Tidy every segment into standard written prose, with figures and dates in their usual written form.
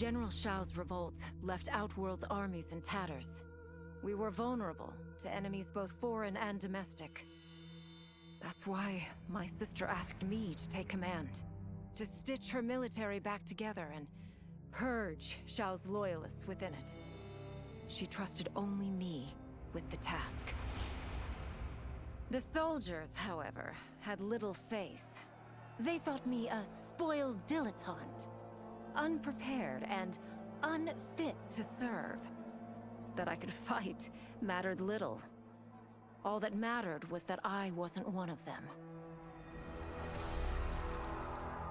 General Shao's revolt left Outworld's armies in tatters. We were vulnerable to enemies both foreign and domestic. That's why my sister asked me to take command, to stitch her military back together and purge Shao's loyalists within it. She trusted only me with the task. The soldiers, however, had little faith. They thought me a spoiled dilettante, unprepared and unfit to serve. That I could fight mattered little. All that mattered was that I wasn't one of them.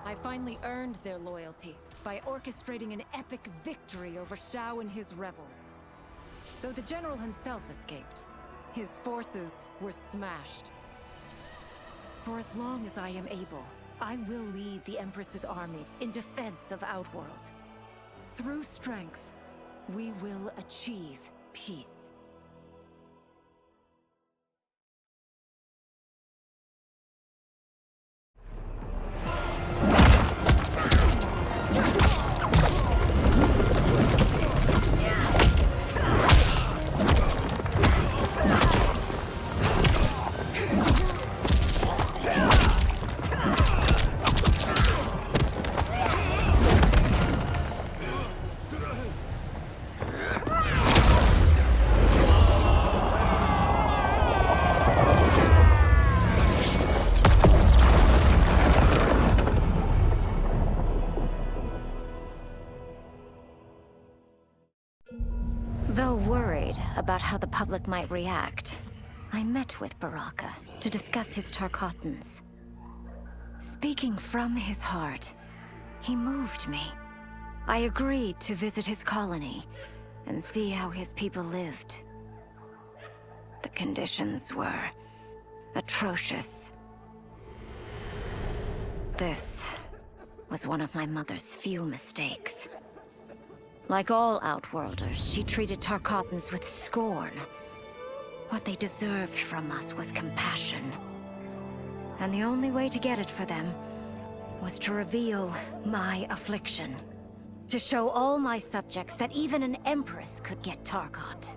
I finally earned their loyalty by orchestrating an epic victory over Shao and his rebels. Though the general himself escaped, his forces were smashed. For as long as I am able, I will lead the Empress's armies in defense of Outworld. Through strength, we will achieve peace. Though worried about how the public might react, I met with Baraka to discuss his Tarkatans. Speaking from his heart, he moved me. I agreed to visit his colony and see how his people lived. The conditions were atrocious. This was one of my mother's few mistakes. Like all Outworlders, she treated Tarkatans with scorn. What they deserved from us was compassion. And the only way to get it for them was to reveal my affliction. To show all my subjects that even an Empress could get Tarkat.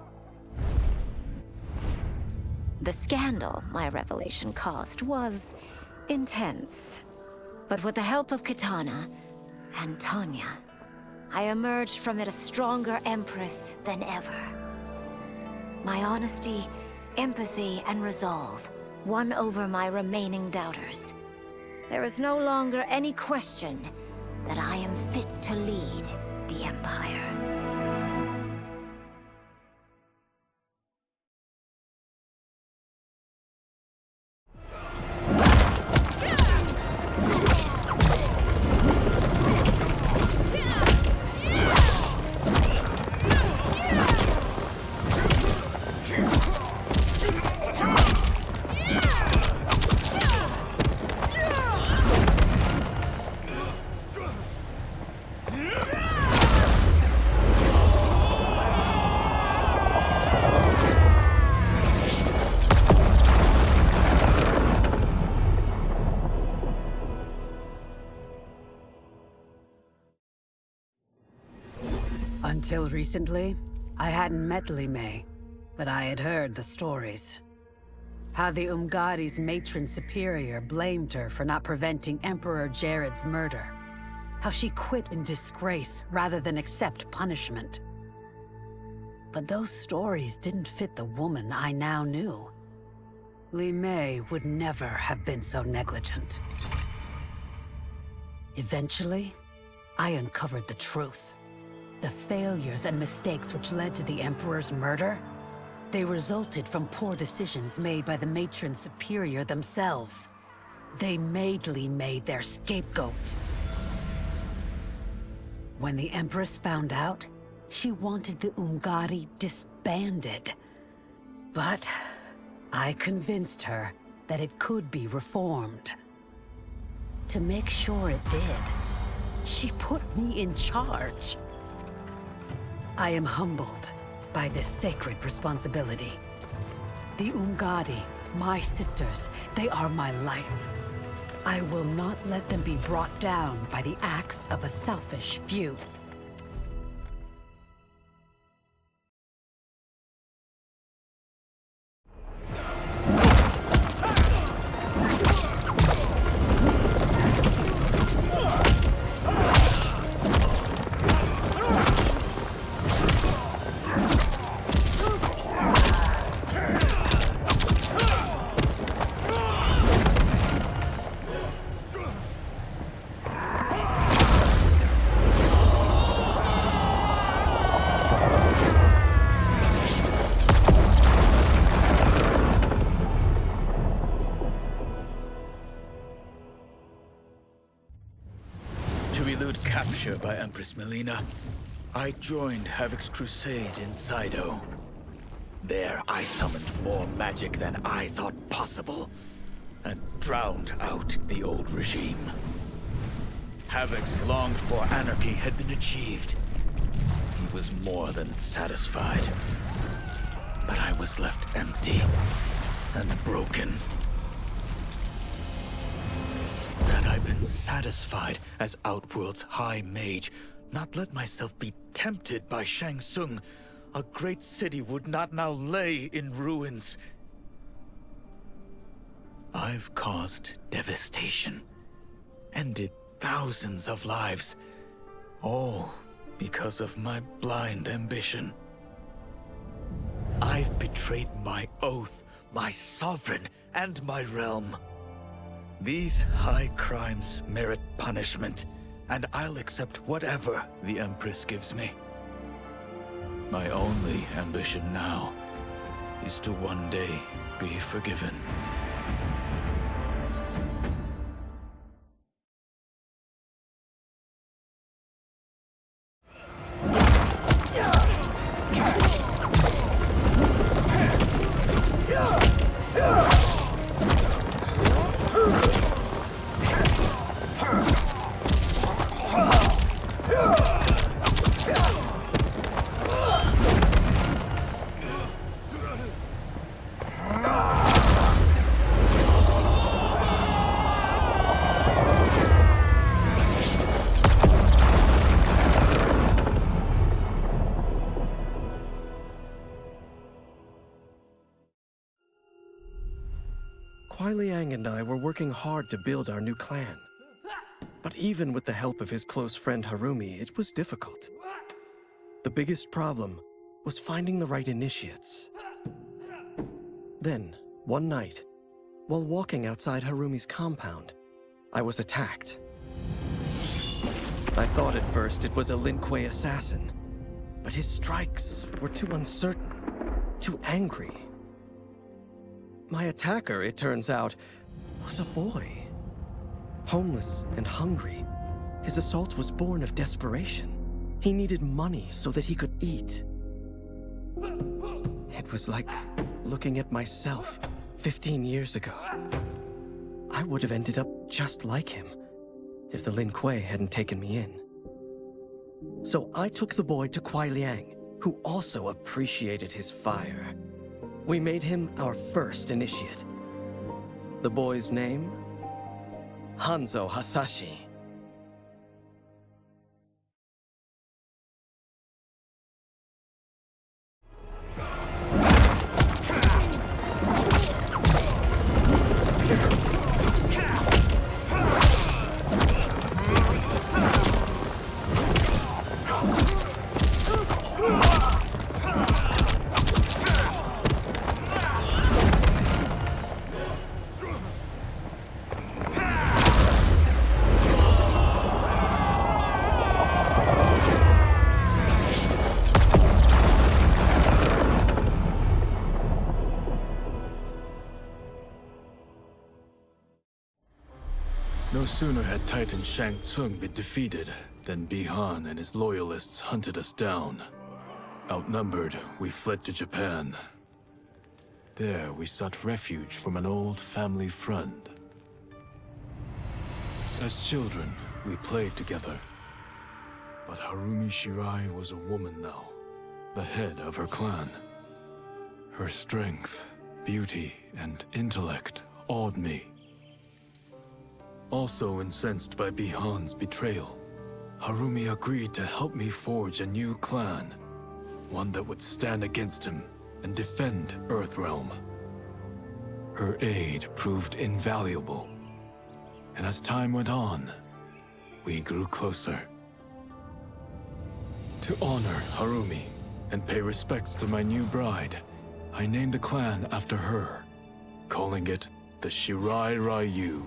The scandal my revelation caused was intense. But with the help of Kitana and Tanya, I emerged from it a stronger Empress than ever. My honesty, empathy, and resolve won over my remaining doubters. There is no longer any question that I am fit to lead the Empire. Until recently, I hadn't met Li Mei, but I had heard the stories. How the Umgadi's matron superior blamed her for not preventing Emperor Jared's murder. How she quit in disgrace rather than accept punishment. But those stories didn't fit the woman I now knew. Li Mei would never have been so negligent. Eventually, I uncovered the truth. The failures and mistakes which led to the Emperor's murder, they resulted from poor decisions made by the matron superior themselves. They made Li Mei their scapegoat. When the Empress found out, she wanted the Umgadi disbanded. But I convinced her that it could be reformed. To make sure it did, she put me in charge. I am humbled by this sacred responsibility. The Umgadi, my sisters, they are my life. I will not let them be brought down by the acts of a selfish few. pressure by Empress Mileena, I joined Havik's crusade in Saido. There, I summoned more magic than I thought possible, and drowned out the old regime. Havik's longed-for anarchy had been achieved. He was more than satisfied. But I was left empty and broken. Had I been satisfied as Outworld's High Mage, not let myself be tempted by Shang Tsung, a great city would not now lay in ruins. I've caused devastation, ended thousands of lives, all because of my blind ambition. I've betrayed my oath, my sovereign, and my realm. These high crimes merit punishment, and I'll accept whatever the Empress gives me. My only ambition now is to one day be forgiven. Liang and I were working hard to build our new clan. But even with the help of his close friend Harumi, it was difficult. The biggest problem was finding the right initiates. Then, one night, while walking outside Harumi's compound, I was attacked. I thought at first it was a Lin Kuei assassin, but his strikes were too uncertain, too angry. My attacker, it turns out, was a boy. Homeless and hungry, his assault was born of desperation. He needed money so that he could eat. It was like looking at myself 15 years ago. I would have ended up just like him if the Lin Kuei hadn't taken me in. So I took the boy to Kuai Liang, who also appreciated his fire. We made him our first initiate. The boy's name? Hanzo Hasashi. No sooner had Titan Shang Tsung been defeated than Bi-Han and his loyalists hunted us down. Outnumbered, we fled to Japan. There, we sought refuge from an old family friend. As children, we played together. But Harumi Shirai was a woman now, the head of her clan. Her strength, beauty, and intellect awed me. Also incensed by Bi-Han's betrayal, Harumi agreed to help me forge a new clan, one that would stand against him and defend Earthrealm. Her aid proved invaluable, and as time went on, we grew closer. To honor Harumi and pay respects to my new bride, I named the clan after her, calling it the Shirai Ryu.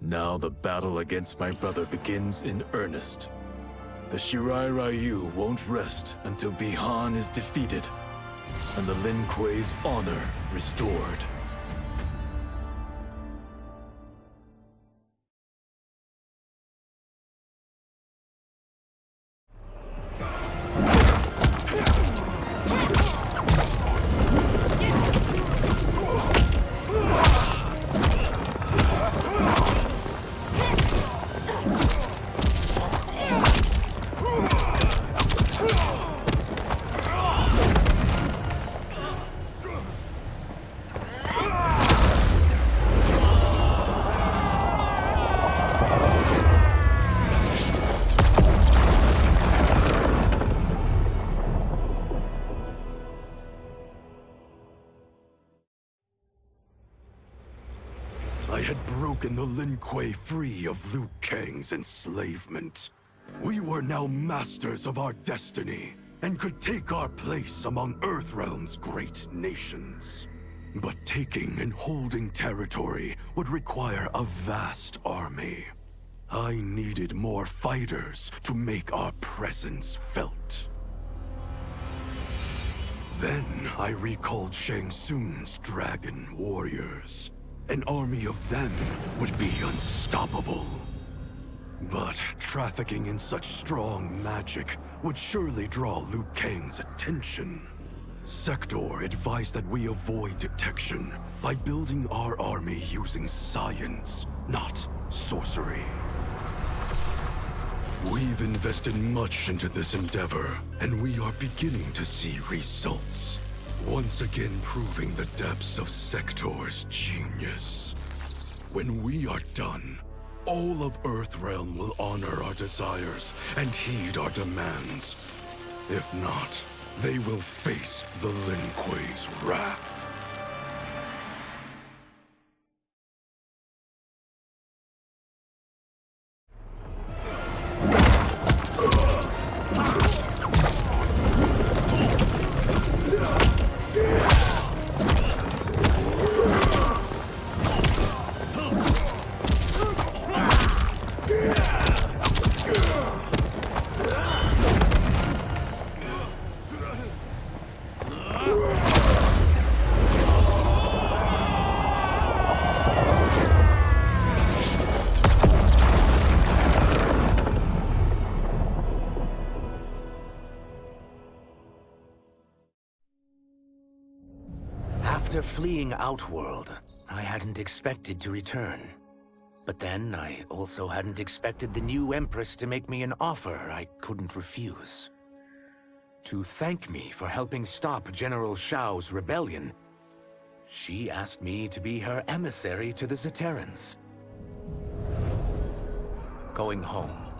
Now the battle against my brother begins in earnest. The Shirai Ryu won't rest until Bi-Han is defeated and the Lin Kuei's honor restored. I had broken the Lin Kuei free of Liu Kang's enslavement. We were now masters of our destiny, and could take our place among Earthrealm's great nations. But taking and holding territory would require a vast army. I needed more fighters to make our presence felt. Then I recalled Shang Tsung's dragon warriors. An army of them would be unstoppable. But trafficking in such strong magic would surely draw Liu Kang's attention. Sector advised that we avoid detection by building our army using science, not sorcery. We've invested much into this endeavor, and we are beginning to see results. Once again proving the depths of Sector's genius. When we are done, all of Earthrealm will honor our desires and heed our demands. If not, they will face the Lin Kuei's wrath. After fleeing Outworld, I hadn't expected to return. But then, I also hadn't expected the new Empress to make me an offer I couldn't refuse. To thank me for helping stop General Shao's rebellion, she asked me to be her emissary to the Zaterrans. Going home,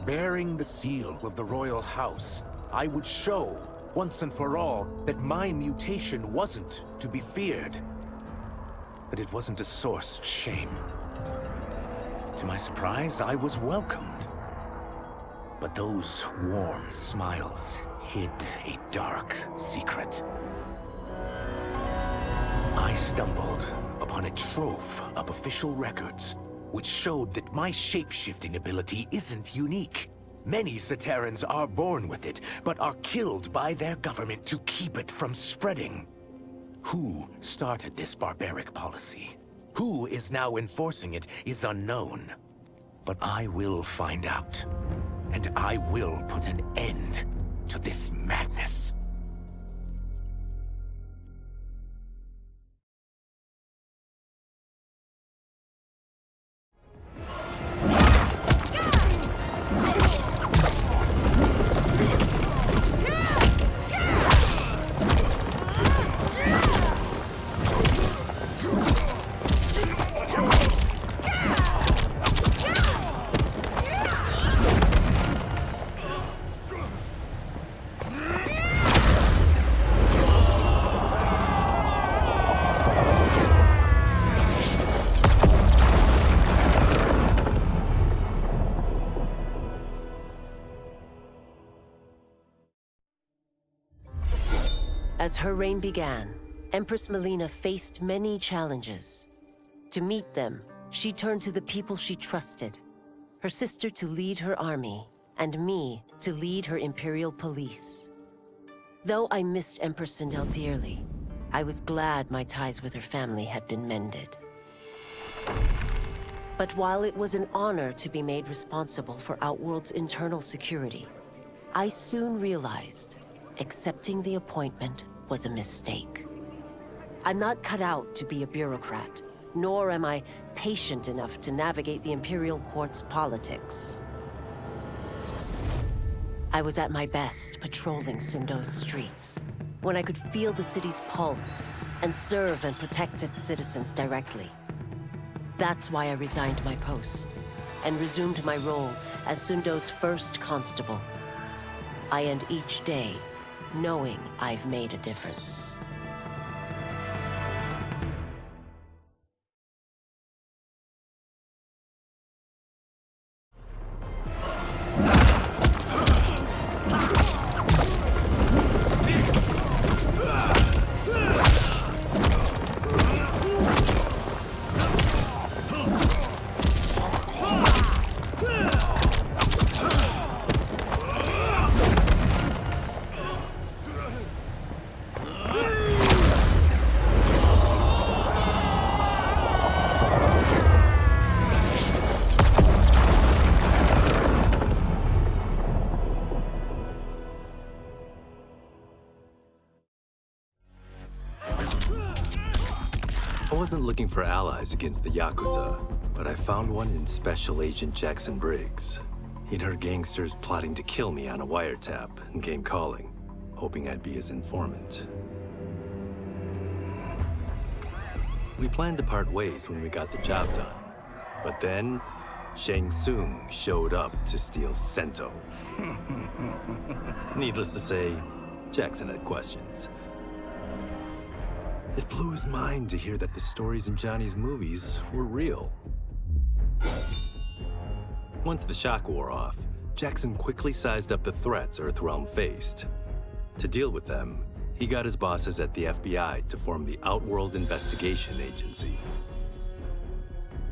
bearing the seal of the royal house, I would show once and for all that my mutation wasn't to be feared. That it wasn't a source of shame. To my surprise, I was welcomed. But those warm smiles hid a dark secret. I stumbled upon a trove of official records, which showed that my shape-shifting ability isn't unique. Many Zaterrans are born with it, but are killed by their government to keep it from spreading. Who started this barbaric policy? Who is now enforcing it is unknown. But I will find out. And I will put an end to this madness. As her reign began, Empress Mileena faced many challenges. To meet them, she turned to the people she trusted. Her sister to lead her army, and me to lead her Imperial police. Though I missed Empress Sindel dearly, I was glad my ties with her family had been mended. But while it was an honor to be made responsible for Outworld's internal security, I soon realized accepting the appointment was a mistake. I'm not cut out to be a bureaucrat, nor am I patient enough to navigate the Imperial Court's politics. I was at my best patrolling Sundo's streets, when I could feel the city's pulse and serve and protect its citizens directly. That's why I resigned my post and resumed my role as Sundo's first constable. I end each day knowing I've made a difference. I wasn't looking for allies against the Yakuza, but I found one in Special Agent Jackson Briggs. He'd heard gangsters plotting to kill me on a wiretap and came calling, hoping I'd be his informant. We planned to part ways when we got the job done, but then Shang Tsung showed up to steal Sento. Needless to say, Jackson had questions. It blew his mind to hear that the stories in Johnny's movies were real. Once the shock wore off, Jackson quickly sized up the threats Earthrealm faced. To deal with them, he got his bosses at the FBI to form the Outworld Investigation Agency.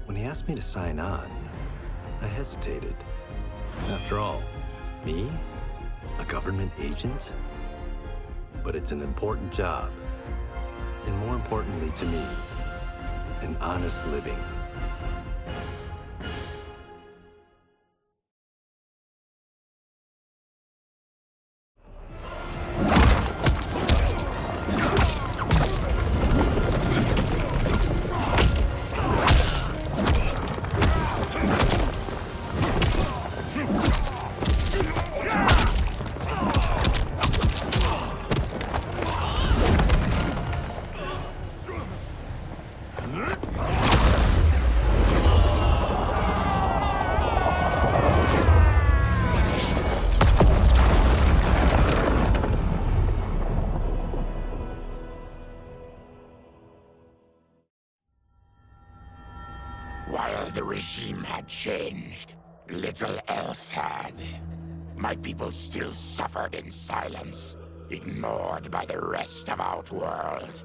When he asked me to sign on, I hesitated. After all, me? A government agent? But it's an important job. And more importantly to me, an honest living. While the regime had changed, little else had. My people still suffered in silence, ignored by the rest of Outworld.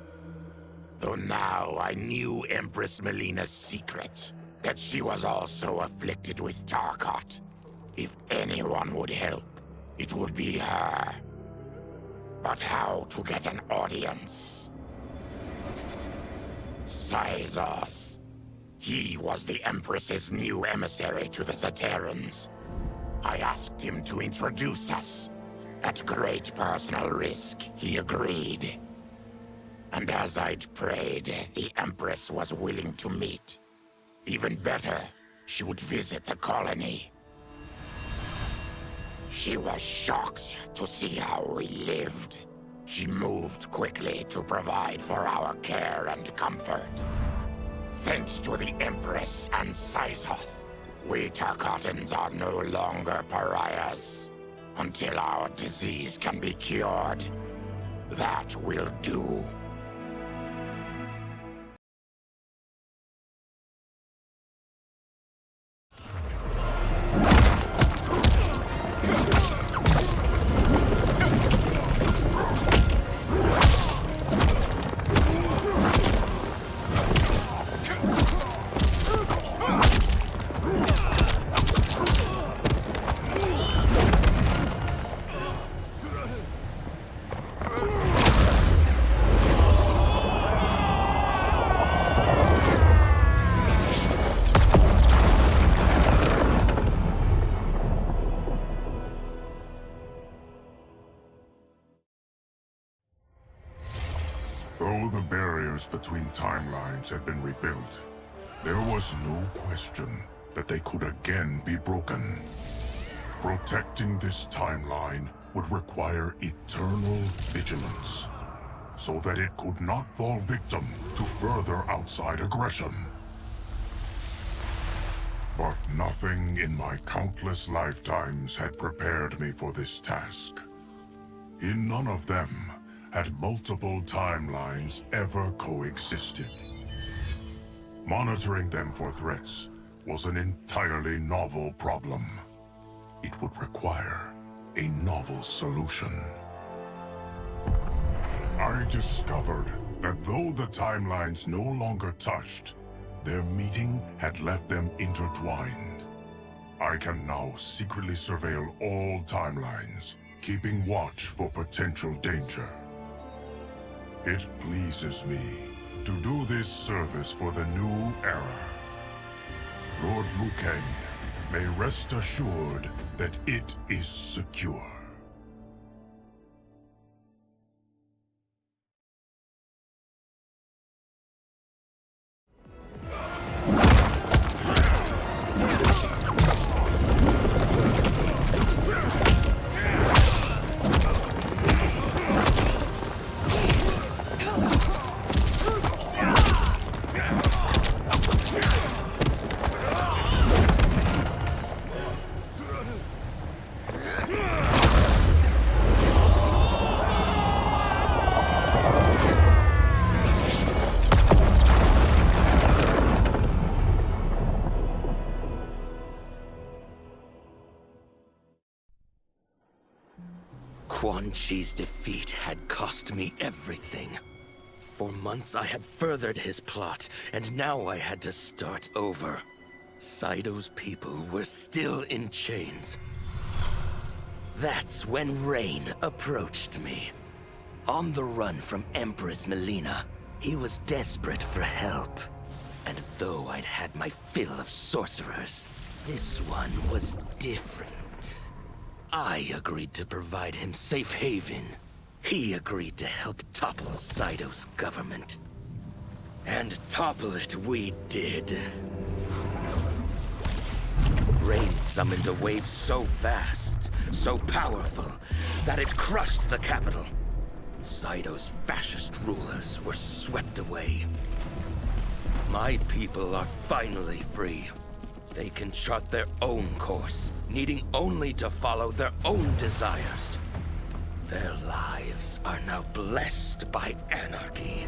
Though now I knew Empress Mileena's secret, that she was also afflicted with Tarkat. If anyone would help, it would be her. But how to get an audience? Syzoth. He was the Empress's new emissary to the Zaterrans. I asked him to introduce us. At great personal risk, he agreed. And as I'd prayed, the Empress was willing to meet. Even better, she would visit the colony. She was shocked to see how we lived. She moved quickly to provide for our care and comfort. Thanks to the Empress and Syzoth, we Tarkatans are no longer pariahs. Until our disease can be cured, that will do. Though the barriers between timelines had been rebuilt, there was no question that they could again be broken. Protecting this timeline would require eternal vigilance, so that it could not fall victim to further outside aggression. But nothing in my countless lifetimes had prepared me for this task. In none of them had multiple timelines ever coexisted. Monitoring them for threats was an entirely novel problem. It would require a novel solution. I discovered that though the timelines no longer touched, their meeting had left them intertwined. I can now secretly surveil all timelines, keeping watch for potential danger. It pleases me to do this service for the new era. Lord Liu Kang may rest assured that it is secure. Quan Chi's defeat had cost me everything. For months I had furthered his plot, and now I had to start over. Saido's people were still in chains. That's when Rain approached me. On the run from Empress Mileena, he was desperate for help. And though I'd had my fill of sorcerers, this one was different. I agreed to provide him safe haven. He agreed to help topple Saido's government. And topple it we did. Rain summoned a wave so fast, so powerful, that it crushed the capital. Saido's fascist rulers were swept away. My people are finally free. They can chart their own course, needing only to follow their own desires. Their lives are now blessed by anarchy.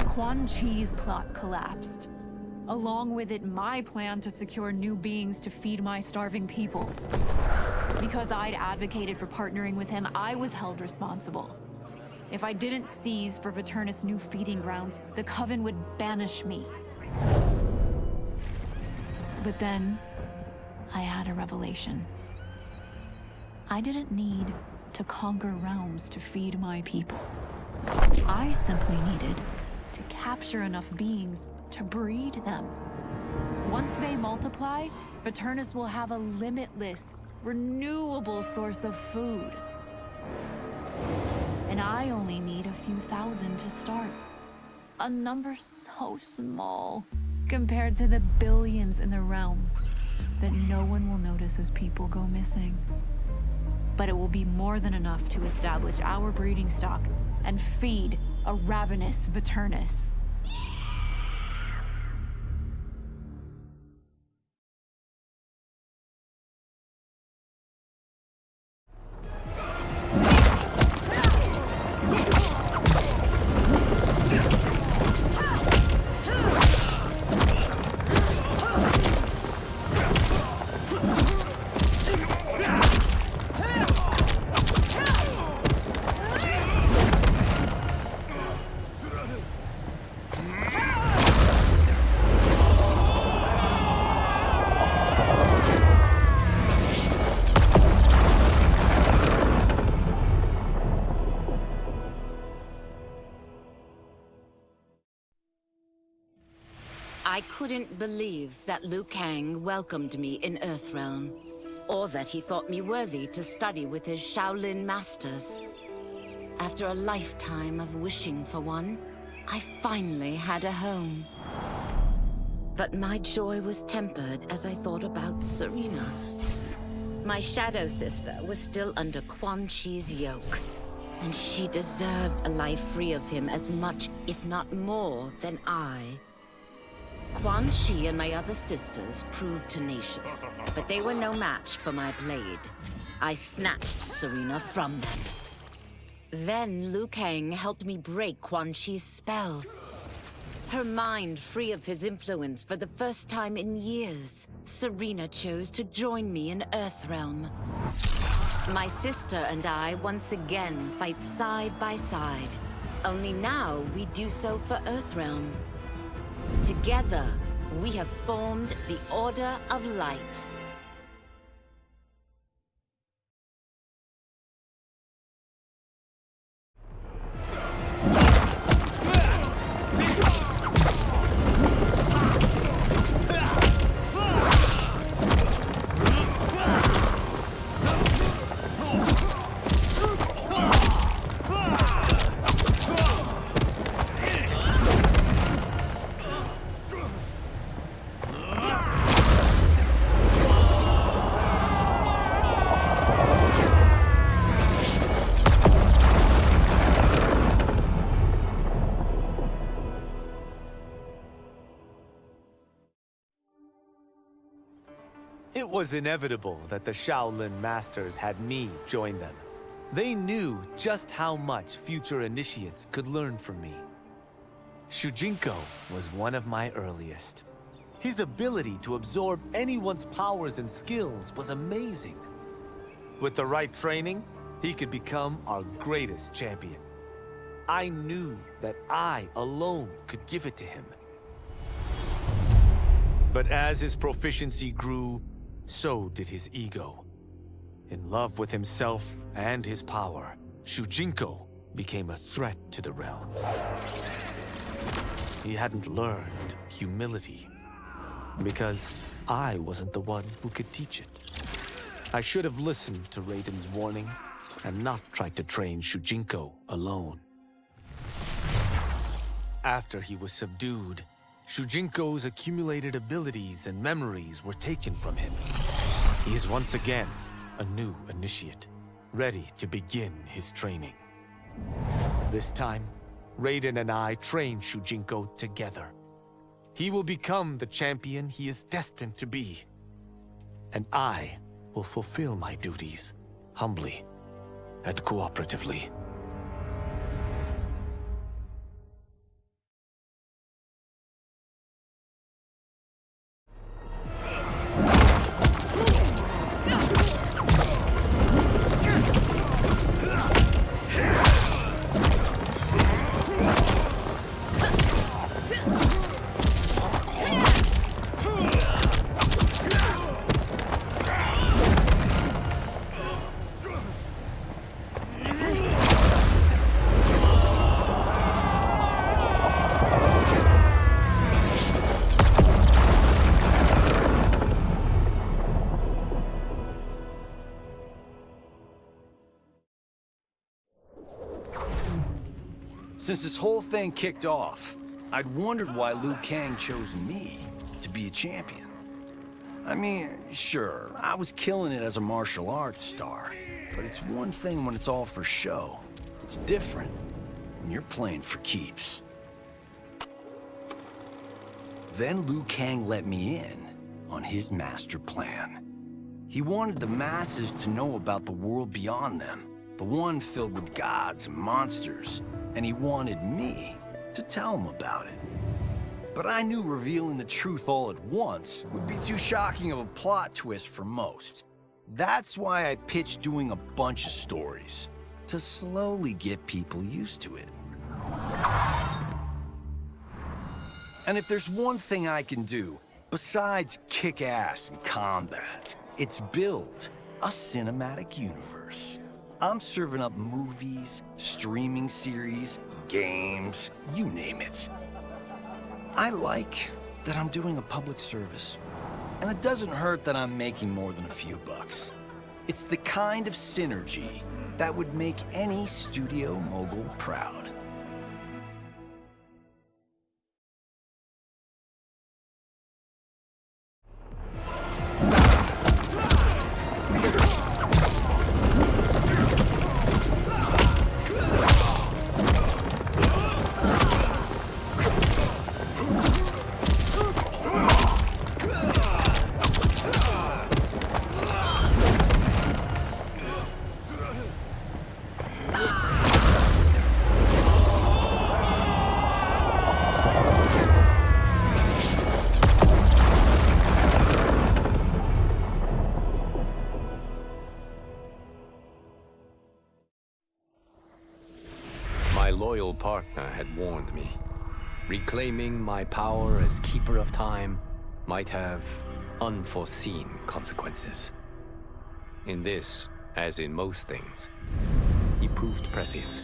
Quan Chi's plot collapsed. Along with it, my plan to secure new beings to feed my starving people. Because I'd advocated for partnering with him, I was held responsible. If I didn't seize for Viternus' new feeding grounds, the Coven would banish me. But then, I had a revelation. I didn't need to conquer realms to feed my people. I simply needed to capture enough beings to breed them. Once they multiply, Viternus will have a limitless, renewable source of food. And I only need a few thousand to start. A number so small compared to the billions in the realms that no one will notice as people go missing. But it will be more than enough to establish our breeding stock and feed a ravenous Viternus. I couldn't believe that Liu Kang welcomed me in Earthrealm, or that he thought me worthy to study with his Shaolin masters. After a lifetime of wishing for one, I finally had a home. But my joy was tempered as I thought about Serena. My shadow sister was still under Quan Chi's yoke, and she deserved a life free of him as much, if not more, than I. Quan Chi and my other sisters proved tenacious, but they were no match for my blade. I snatched Serena from them. Then Liu Kang helped me break Quan Chi's spell. Her mind free of his influence for the first time in years, Serena chose to join me in Earthrealm. My sister and I once again fight side by side. Only now we do so for Earthrealm. Together, we have formed the Order of Light. was inevitable that the Shaolin Masters had me join them. They knew just how much future initiates could learn from me. Shujinko was one of my earliest. His ability to absorb anyone's powers and skills was amazing. With the right training, he could become our greatest champion. I knew that I alone could give it to him. But as his proficiency grew, so did his ego. In love with himself and his power, Shujinko became a threat to the realms. He hadn't learned humility, because I wasn't the one who could teach it. I should have listened to Raiden's warning and not tried to train Shujinko alone. After he was subdued, Shujinko's accumulated abilities and memories were taken from him. He is once again a new initiate, ready to begin his training. This time, Raiden and I train Shujinko together. He will become the champion he is destined to be. And I will fulfill my duties, humbly and cooperatively. Since this whole thing kicked off, I'd wondered why Liu Kang chose me to be a champion. I mean, sure, I was killing it as a martial arts star, but it's one thing when it's all for show. It's different when you're playing for keeps. Then Liu Kang let me in on his master plan. He wanted the masses to know about the world beyond them, the one filled with gods and monsters. And he wanted me to tell him about it. But I knew revealing the truth all at once would be too shocking of a plot twist for most. That's why I pitched doing a bunch of stories, to slowly get people used to it. And if there's one thing I can do, besides kick ass in combat, it's build a cinematic universe. I'm serving up movies, streaming series, games, you name it. I like that I'm doing a public service. And it doesn't hurt that I'm making more than a few bucks. It's the kind of synergy that would make any studio mogul proud. My loyal partner had warned me. Reclaiming my power as Keeper of Time might have unforeseen consequences. In this, as in most things, he proved prescient.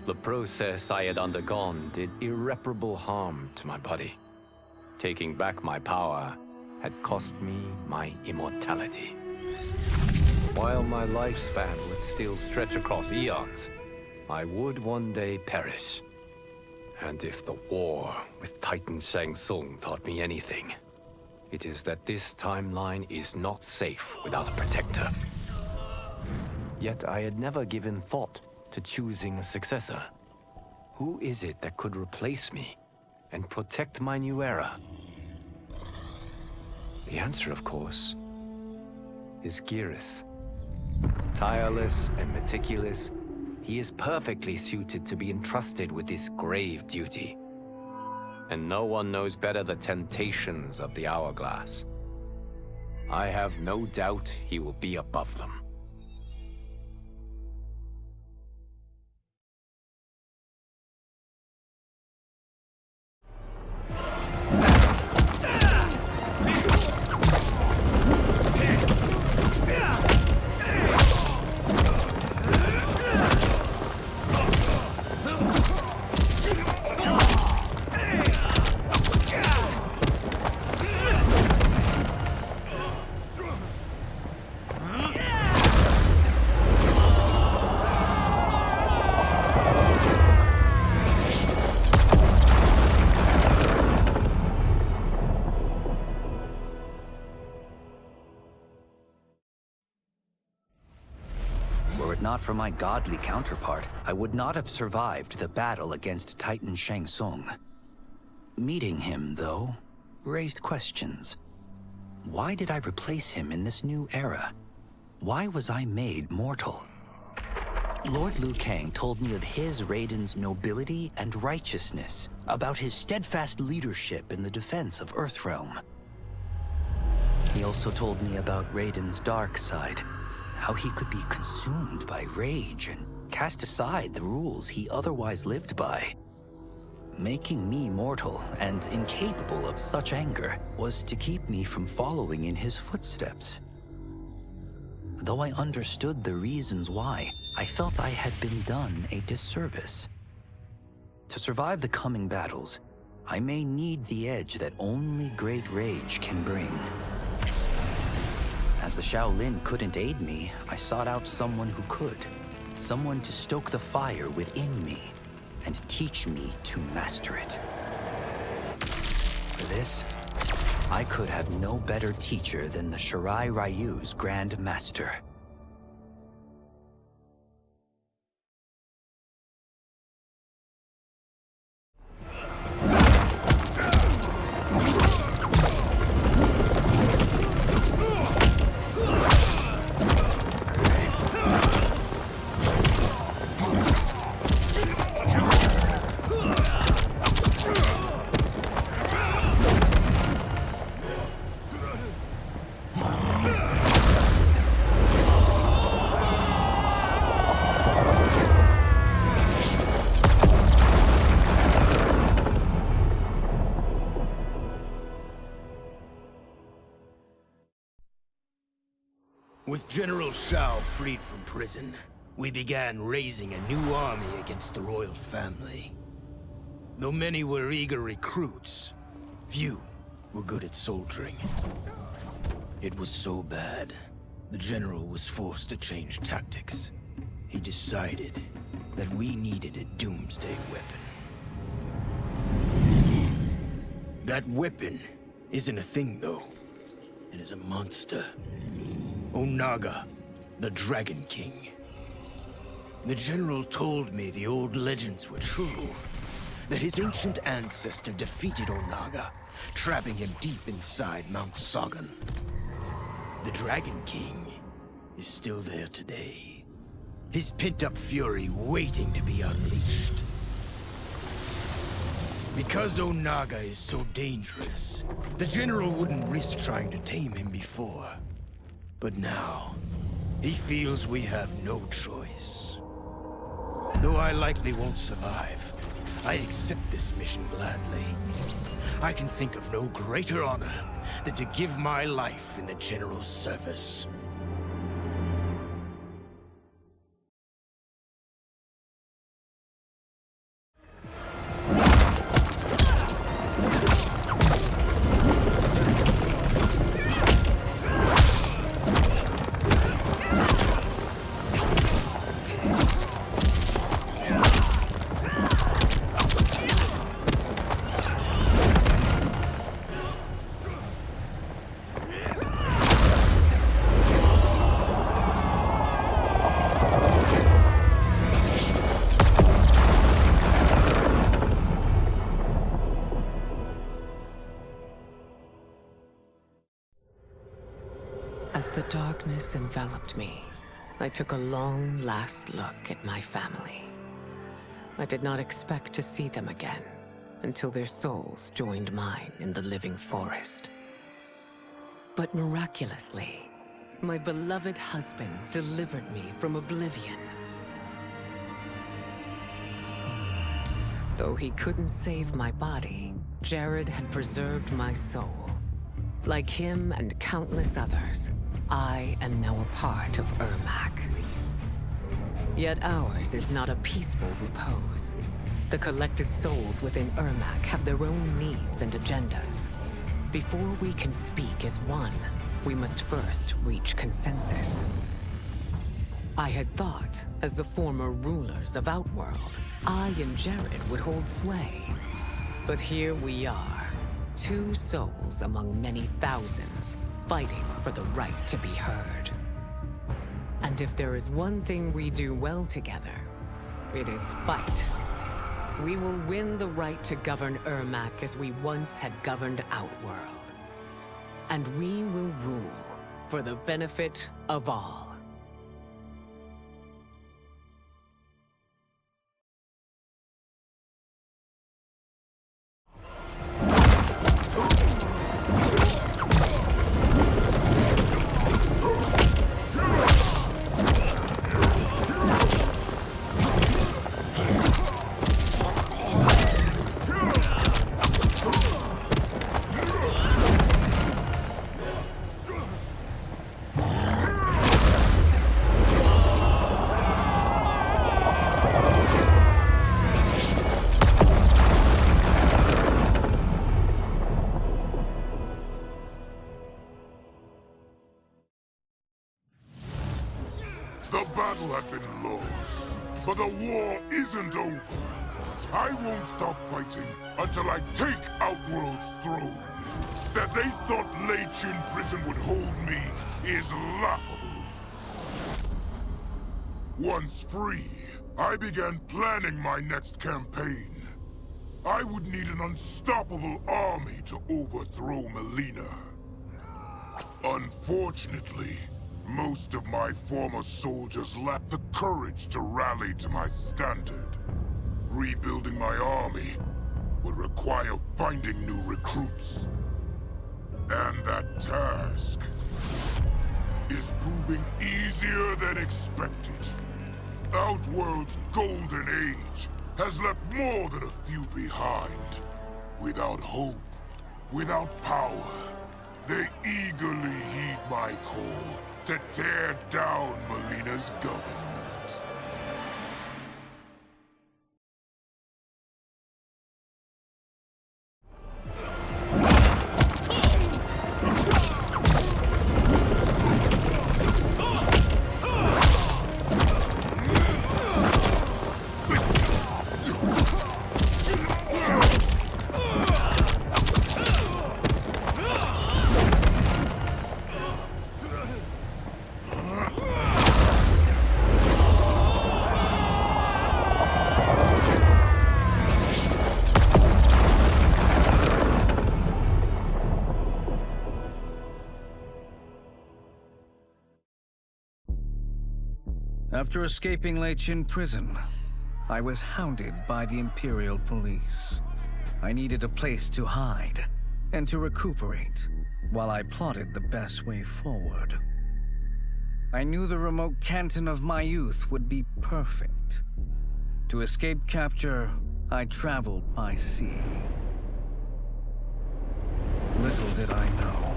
The process I had undergone did irreparable harm to my body. Taking back my power had cost me my immortality. While my lifespan would still stretch across eons, I would one day perish. And if the war with Titan Shang Tsung taught me anything, it is that this timeline is not safe without a protector. Yet I had never given thought to choosing a successor. Who is it that could replace me and protect my new era? The answer, of course, is Geras. Tireless and meticulous, he is perfectly suited to be entrusted with this grave duty. And no one knows better the temptations of the hourglass. I have no doubt he will be above them. Not for my godly counterpart, I would not have survived the battle against Titan Shang Tsung. Meeting him, though, raised questions. Why did I replace him in this new era? Why was I made mortal? Lord Liu Kang told me of his Raiden's nobility and righteousness, about his steadfast leadership in the defense of Earthrealm. He also told me about Raiden's dark side, how he could be consumed by rage and cast aside the rules he otherwise lived by. Making me mortal and incapable of such anger was to keep me from following in his footsteps. Though I understood the reasons why, I felt I had been done a disservice. To survive the coming battles, I may need the edge that only great rage can bring. As the Shaolin couldn't aid me, I sought out someone who could. Someone to stoke the fire within me and teach me to master it. For this, I could have no better teacher than the Shirai Ryu's Grand Master. With General Shao freed from prison, we began raising a new army against the royal family. Though many were eager recruits, few were good at soldiering. It was so bad, the general was forced to change tactics. He decided that we needed a doomsday weapon. That weapon isn't a thing, though. It is a monster. Onaga, the Dragon King. The general told me the old legends were true. That his ancient ancestor defeated Onaga, trapping him deep inside Mount Sagan. The Dragon King is still there today. His pent-up fury waiting to be unleashed. Because Onaga is so dangerous, the general wouldn't risk trying to tame him before. But now, he feels we have no choice. Though I likely won't survive, I accept this mission gladly. I can think of no greater honor than to give my life in the general's service. darkness enveloped me, I took a long last look at my family. I did not expect to see them again until their souls joined mine in the living forest. But miraculously, my beloved husband delivered me from oblivion. Though he couldn't save my body, Jared had preserved my soul. Like him and countless others, I am now a part of Ermac. Yet ours is not a peaceful repose. The collected souls within Ermac have their own needs and agendas. Before we can speak as one, we must first reach consensus. I had thought, as the former rulers of Outworld, I and Jared would hold sway. But here we are, two souls among many thousands, fighting for the right to be heard. And if there is one thing we do well together, it is fight. We will win the right to govern Ermac as we once had governed Outworld. And we will rule for the benefit of all. The battle had been lost, but the war isn't over. I won't stop fighting until I take Outworld's throne. That they thought Lei Chin Prison would hold me is laughable. Once free, I began planning my next campaign. I would need an unstoppable army to overthrow Mileena. Unfortunately, most of my former soldiers lacked the courage to rally to my standard. Rebuilding my army would require finding new recruits. And that task is proving easier than expected. Outworld's golden age has left more than a few behind. Without hope, without power, they eagerly heed my call to tear down Mileena's government. After escaping Lei Chin Prison, I was hounded by the Imperial Police. I needed a place to hide and to recuperate while I plotted the best way forward. I knew the remote canton of my youth would be perfect. To escape capture, I traveled by sea. Little did I know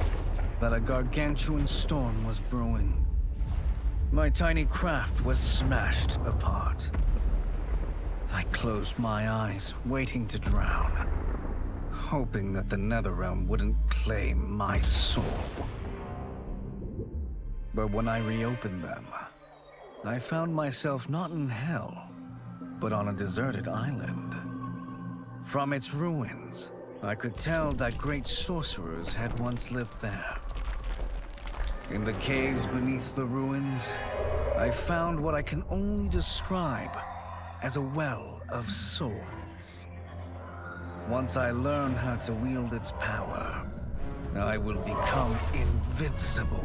that a gargantuan storm was brewing. My tiny craft was smashed apart. I closed my eyes, waiting to drown, hoping that the Netherrealm wouldn't claim my soul. But when I reopened them, I found myself not in hell, but on a deserted island. From its ruins, I could tell that great sorcerers had once lived there. In the caves beneath the ruins, I found what I can only describe as a well of souls. Once I learn how to wield its power, I will become invincible.